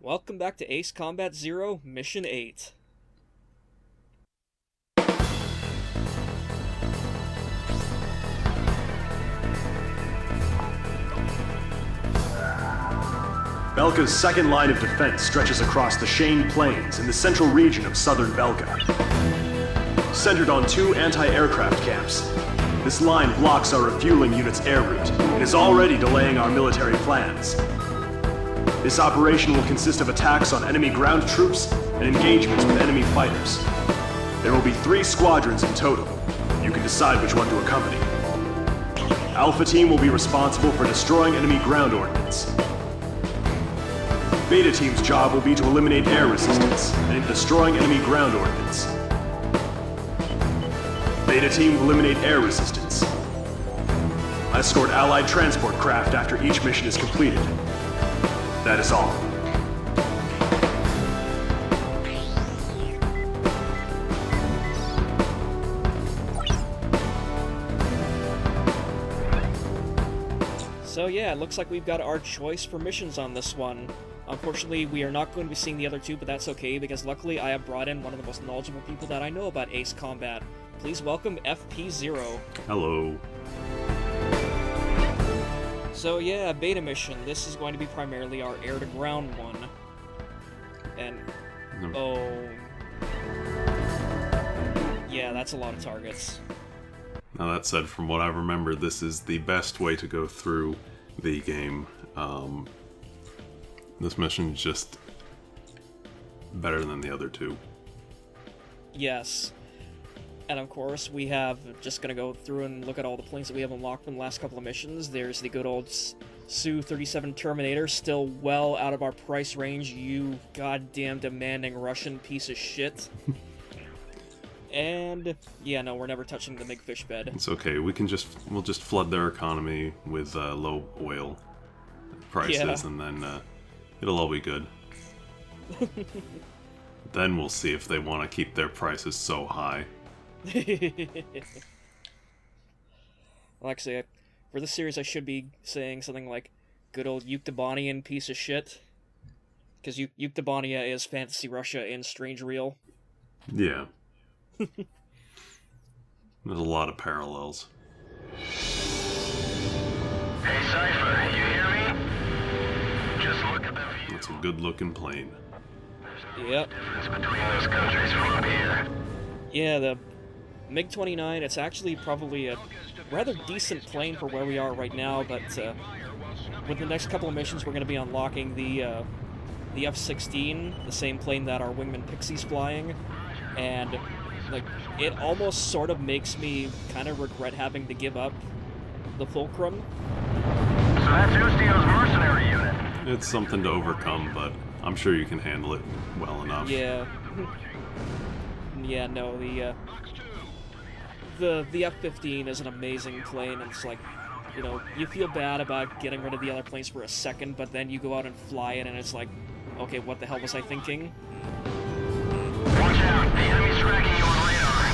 Welcome back to Ace Combat Zero, Mission 8. Belka's second line of defense stretches across the Schayne Plains in the central region of southern Belka. Centered on two anti-aircraft camps, this line blocks our refueling unit's air route and is already delaying our military plans. This operation will consist of attacks on enemy ground troops and engagements with enemy fighters. There will be 3 squadrons in total. You can decide which one to accompany. Alpha Team will be responsible for destroying enemy ground ordnance. Beta Team's job will be to eliminate air resistance and destroying enemy ground ordnance. Beta Team will eliminate air resistance. Escort Allied transport craft after each mission is completed. That is all. So yeah, it looks like we've got our choice for missions on this one. Unfortunately, we are not going to be seeing the other two, but that's okay, because luckily I have brought in one of the most knowledgeable people that I know about Ace Combat. Please welcome FPzero. Hello. So yeah, beta mission. This is going to be primarily our air-to-ground one. And... oh... yeah, that's a lot of targets. Now that said, from what I remember, this is the best way to go through the game. This mission's just better than the other two. Yes. And of course, we have, just gonna go through and look at all the planes that we have unlocked from the last couple of missions. There's the good old Su-37 Terminator, still well out of our price range, you goddamn demanding Russian piece of shit. And, yeah, no, we're never touching the big fish bed. It's okay, we'll just flood their economy with low oil prices, Yeah. and then it'll all be good. Then we'll see if they want to keep their prices so high. Well, actually, for this series I should be saying something like, good old Yuktobanian piece of shit. Because Yuktobania is Fantasy Russia in Strange Real. Yeah. There's a lot of parallels. Hey, Cypher, you hear me? Just look at the view. That's a good-looking plane. Yep. Difference between those countries from up here. Yeah, the MiG-29, it's actually probably a rather decent plane for where we are right now, but with the next couple of missions we're going to be unlocking the F-16, the same plane that our wingman Pixie's flying, and like it almost sort of makes me kind of regret having to give up the Fulcrum. So that's Ustio's mercenary unit. It's something to overcome, but I'm sure you can handle it well enough. Yeah. Yeah, no, the F-15 is an amazing plane, and it's like, you know, you feel bad about getting rid of the other planes for a second, but then you go out and fly it, and it's like, okay, what the hell was I thinking? Watch out, the enemy's tracking you on radar.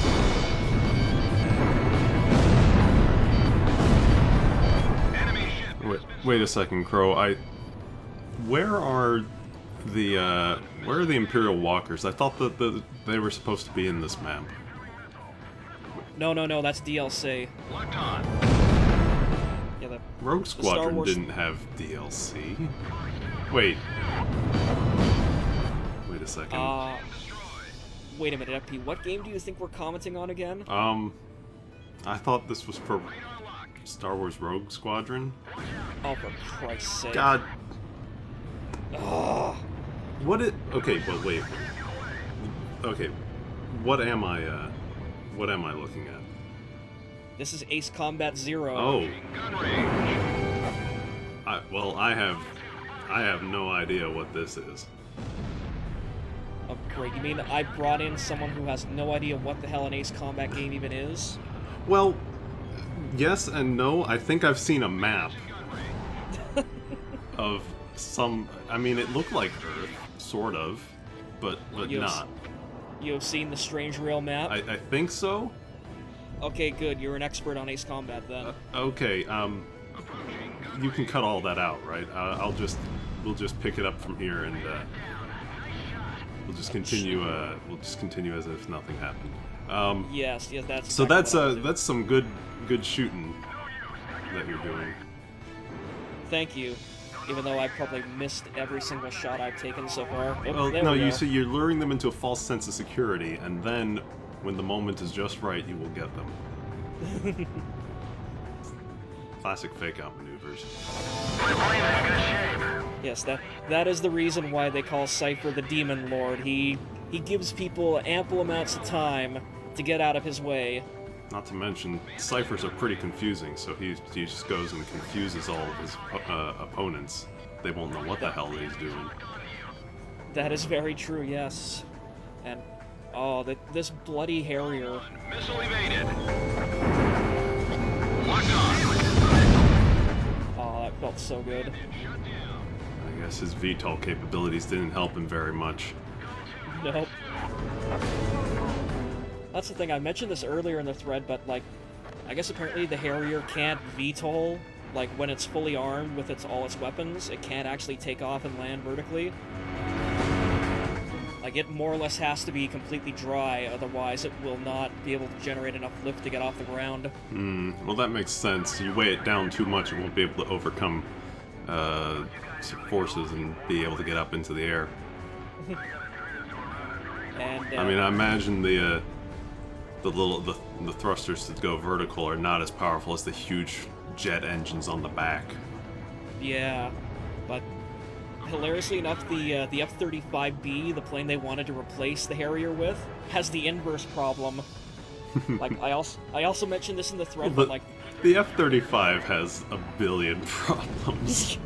Enemy ship. Wait a second, Crow. Where are the Imperial Walkers? I thought that they were supposed to be in this map. No, that's DLC. Locked on. Yeah, the Rogue Star Squadron Wars- didn't have DLC. Wait a second. Wait a minute, FP, what game do you think we're commenting on again? I thought this was for Star Wars Rogue Squadron. Oh, for Christ's sake. God. Ugh. Okay, but wait. Okay, what am I looking at? This is Ace Combat Zero. Oh. Gun range. I have no idea what this is. Oh, great. You mean I brought in someone who has no idea what the hell an Ace Combat game even is? Well, yes and no. I think I've seen a map of some. I mean, it looked like Earth, sort of, but not. You have seen the Strange Rail map? I think so. Okay, good. You're an expert on Ace Combat then. Okay. You can cut all that out, right? I'll just we'll just pick it up from here, and we'll just continue. We'll just continue as if nothing happened. Yes, that's. So exactly that's some good shooting that you're doing. Thank you. Even though I probably missed every single shot I've taken so far. Oh, Well, there no, we go. you see, you're luring them into a false sense of security, and then when the moment is just right, you will get them. Classic fake-out maneuvers. The plane's in good shape. Yes, that is the reason why they call Cypher the Demon Lord. He gives people ample amounts of time to get out of his way. Not to mention, ciphers are pretty confusing, so he just goes and confuses all of his opponents. They won't know what the hell he's doing. That is very true, yes. And, oh, this bloody Harrier. Missile evaded. Locked on. Oh, that felt so good. I guess his VTOL capabilities didn't help him very much. Nope. That's the thing, I mentioned this earlier in the thread, but, like, I guess apparently the Harrier can't VTOL, like, when it's fully armed with all its weapons, it can't actually take off and land vertically. Like, it more or less has to be completely dry, otherwise it will not be able to generate enough lift to get off the ground. Well, that makes sense. You weigh it down too much, it won't be able to overcome some forces and be able to get up into the air. And, I mean, I imagine the thrusters that go vertical are not as powerful as the huge jet engines on the back. yeah, but hilariously enough, the F-35B, the plane they wanted to replace the Harrier with, has the inverse problem. Like, I also mentioned this in the thread, but like, the F-35 has a billion problems.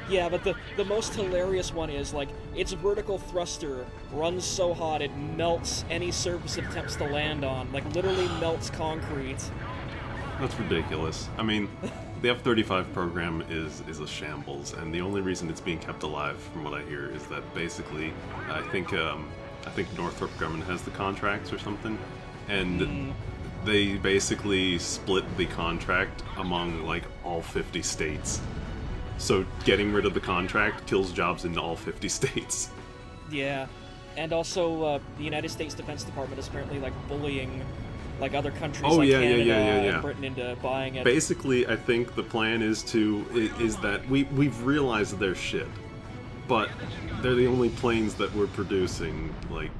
yeah, but the most hilarious one is, like, its vertical thruster runs so hot it melts any surface it attempts to land on. Like, literally melts concrete. That's ridiculous. I mean, the F-35 program is a shambles, and the only reason it's being kept alive, from what I hear, is that basically, I think Northrop Grumman has the contracts or something, and they basically split the contract among, like, all 50 states. So getting rid of the contract kills jobs in all 50 states. Yeah, and also the United States Defense Department is apparently, like, bullying, like, other countries like Canada and Britain into buying it. Basically, I think the plan is that we've realized they're shit, but they're the only planes that we're producing, like,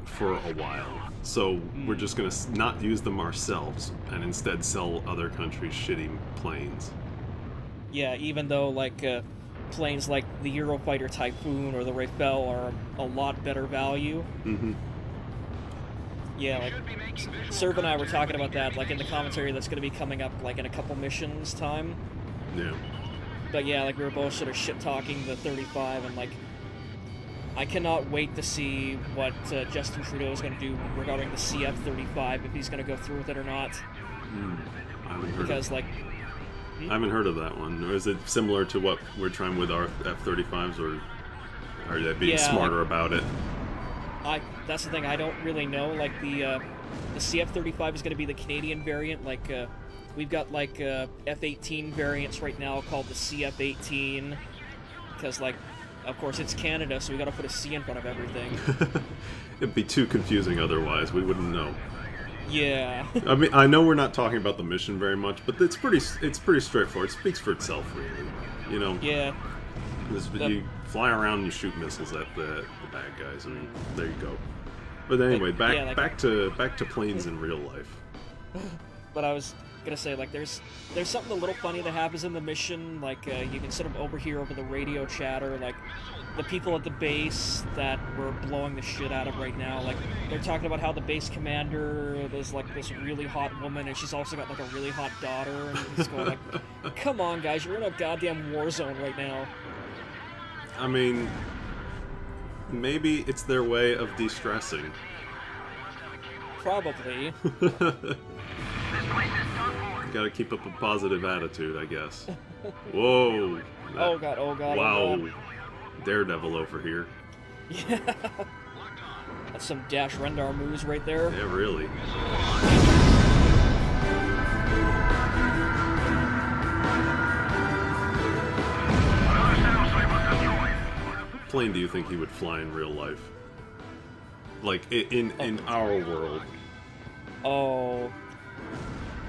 for a while. So we're just gonna not use them ourselves and instead sell other countries shitty planes. Yeah, even though, like, planes like the Eurofighter Typhoon or the Rafale are a lot better value. Mm-hmm. Yeah, like, Serv and I were talking about that, like, in the commentary that's going to be coming up, like, in a couple missions time. Yeah. But yeah, like, we were both sort of shit-talking the 35, and, like, I cannot wait to see what Justin Trudeau is going to do regarding the CF-35, if he's going to go through with it or not. I haven't heard Because, like... I haven't heard of that one. Or is it similar to what we're trying with our F-35s, or are they being smarter about it? That's the thing, I don't really know. Like, the CF-35 is going to be the Canadian variant. Like, we've got, like, F-18 variants right now called the CF-18. Because, like, of course it's Canada, so we got to put a C in front of everything. It'd be too confusing otherwise. We wouldn't know. Yeah. I mean, I know we're not talking about the mission very much, but it's pretty straightforward. It speaks for itself, really. You know. Yeah. You fly around and you shoot missiles at the bad guys. I mean, there you go. But anyway, back to planes in real life. But I was gonna say, like, there's something a little funny that happens in the mission. Like, you can sort of overhear over the radio chatter, like, the people at the base that we're blowing the shit out of right now. Like, they're talking about how the base commander is, like, this really hot woman, and she's also got, like, a really hot daughter, and it's going like, come on, guys, you're in a goddamn war zone right now. I mean, maybe it's their way of de-stressing. Probably. Gotta keep up a positive attitude, I guess. Whoa! Oh god, oh god. Wow. Oh god. Daredevil over here. Yeah. That's some Dash Rendar moves right there. Yeah, really. Another Shadow Sniper destroyed. plane do you think he would fly in real life? Like, in our world. Oh,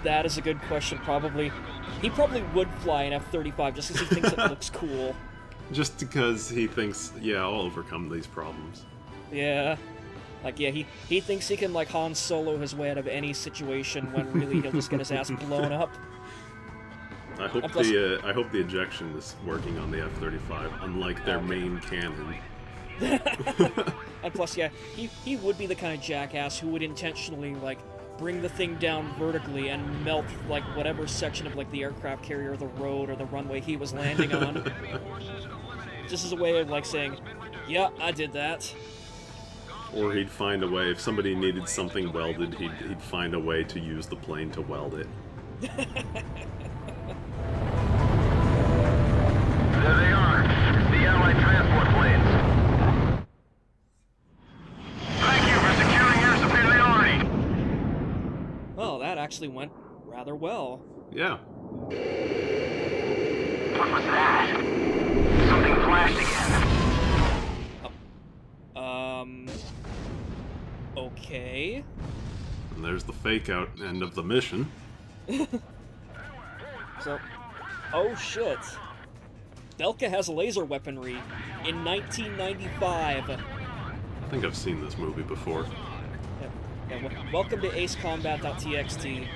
that is a good question, probably. He probably would fly an F-35 just because he thinks it looks cool. Just because he thinks, yeah, I'll overcome these problems. Yeah. Like, yeah, he thinks he can, like, Han Solo his way out of any situation when really he'll just get his ass blown up. I hope I hope the ejection is working on the F-35, unlike their main cannon. And plus, yeah, he would be the kind of jackass who would intentionally, like, bring the thing down vertically and melt, like, whatever section of, like, the aircraft carrier or the road or the runway he was landing on. Just as a way of, like, saying, yeah, I did that. Or he'd find a way, if somebody needed something welded, he'd find a way to use the plane to weld it. There they are, the Allied transport planes. Thank you for securing your superiority. Well, that actually went rather well. Yeah. What was that? Something flashed again. Okay. And there's the fake out end of the mission. So, oh shit. Belka has laser weaponry in 1995. I think I've seen this movie before. Yeah, welcome to acecombat.txt.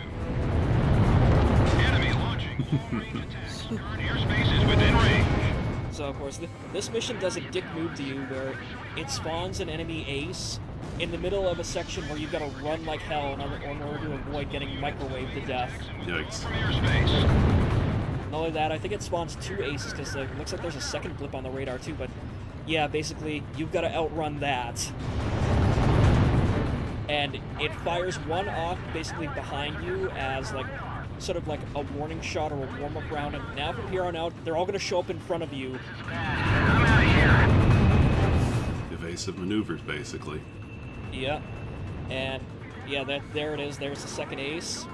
Enemy launching. Airspace is within range. So, of course, this mission does a dick move to you where it spawns an enemy ace in the middle of a section where you've got to run like hell in order to avoid getting microwaved to death. Yikes. Airspace. Not only that, I think it spawns 2 aces because it looks like there's a second blip on the radar too, but yeah, basically, you've got to outrun that. And it fires one off basically behind you as like sort of like a warning shot or a warm-up round, and now from here on out, they're all going to show up in front of you. I'm out of here. Evasive maneuvers, basically. Yeah. And yeah, there it is. There's the second ace.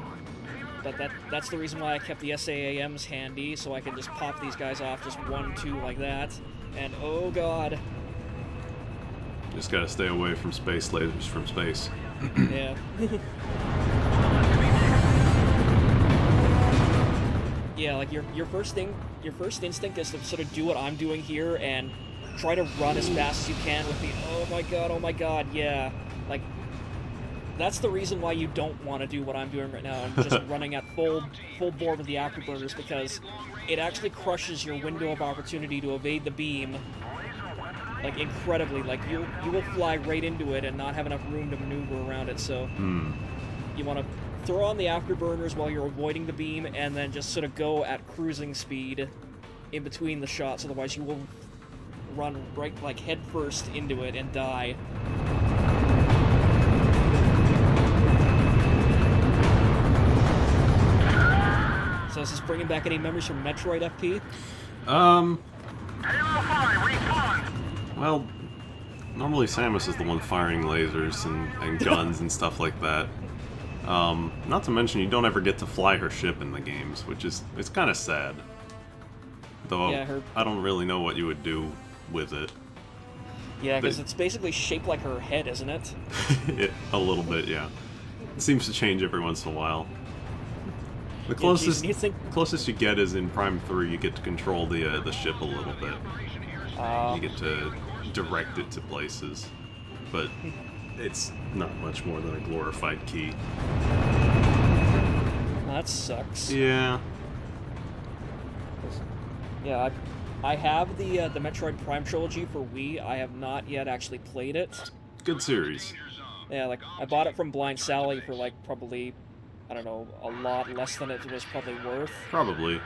But that's the reason why I kept the SAAMs handy, so I can just pop these guys off just 1, 2 like that. And oh god. Just gotta stay away from space lasers from space. Yeah. Yeah, like your first instinct is to sort of do what I'm doing here and try to run as fast as you can with the oh my god, yeah. Like that's the reason why you don't want to do what I'm doing right now and just running at full bore with the afterburners, because it actually crushes your window of opportunity to evade the beam. Like incredibly, like you will fly right into it and not have enough room to maneuver around it. So you want to throw on the afterburners while you're avoiding the beam, and then just sort of go at cruising speed in between the shots. Otherwise, you will run right like head first into it and die. So is this bringing back any memories from Metroid FP? Halo 5, respawn. Well, normally Samus is the one firing lasers and guns and stuff like that. Not to mention you don't ever get to fly her ship in the games, which is it's kind of sad. Though yeah, I don't really know what you would do with it. Yeah, because it's basically shaped like her head, isn't it? A little bit, yeah. It seems to change every once in a while. The closest closest you get is in Prime 3. You get to control the ship a little bit. You get to direct it to places, but it's not much more than a glorified key. That sucks. Yeah. Yeah, I have the Metroid Prime trilogy for Wii. I have not yet actually played it. Good series. Yeah, like I bought it from Blind Sally for like probably, I don't know, a lot less than it was probably worth. Probably.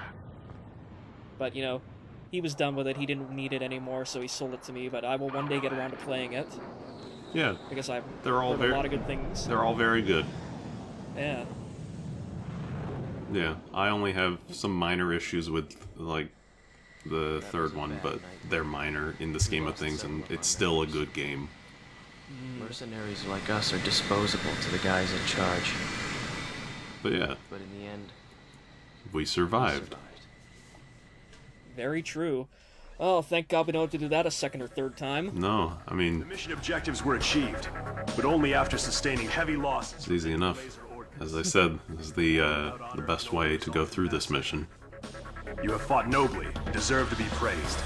But you know, he was done with it. He didn't need it anymore, so he sold it to me. But I will one day get around to playing it. Yeah. Because I've They're all heard a lot of good things. They're all very good. Yeah. Yeah. I only have some minor issues with like the third one, but they're minor in the scheme of things, and it's still a good game. Mercenaries like us are disposable to the guys in charge. But yeah, But in the end, we survived. Very true. Oh, thank God we don't have to do that a second or third time. No, I mean, The mission objectives were achieved, but only after sustaining heavy losses. it's easy enough. As I said, this is the best way to go through this mission. You have fought nobly and deserve to be praised.